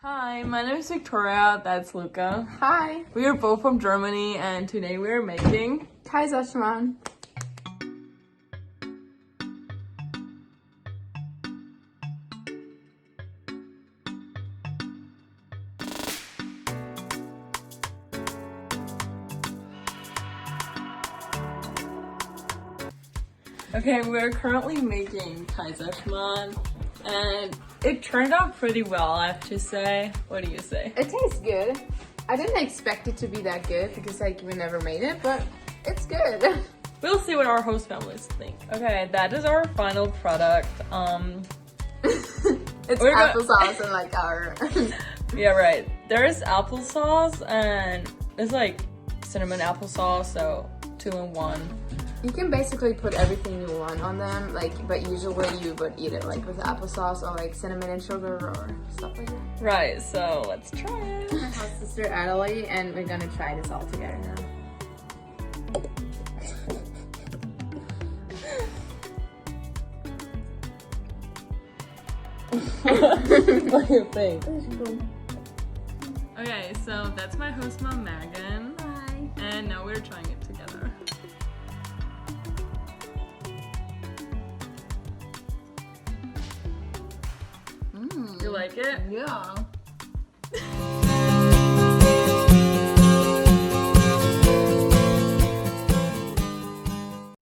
Hi, my name is Victoria, that's Luca. Hi. We are both from Germany and today we are making Kaiserschmarren. Okay, we're currently making Kaiserschmarren and it turned out pretty well, I have to say. What do you say? It tastes good. I didn't expect it to be that good because we never made it, but it's good. We'll see what our host families think. Okay, that is our final product. It's applesauce and like our... Yeah, right. There's applesauce and it's like cinnamon applesauce, so 2 in 1. You can basically put everything you want on them, but usually you would eat it like with applesauce or like cinnamon and sugar or stuff like that. Right, so let's try it. My house sister Adelie, and we're gonna try this all together now. What do you think? Okay, so that's my host mom, Megan. Hi. And now we're trying it together. You like it? Yeah.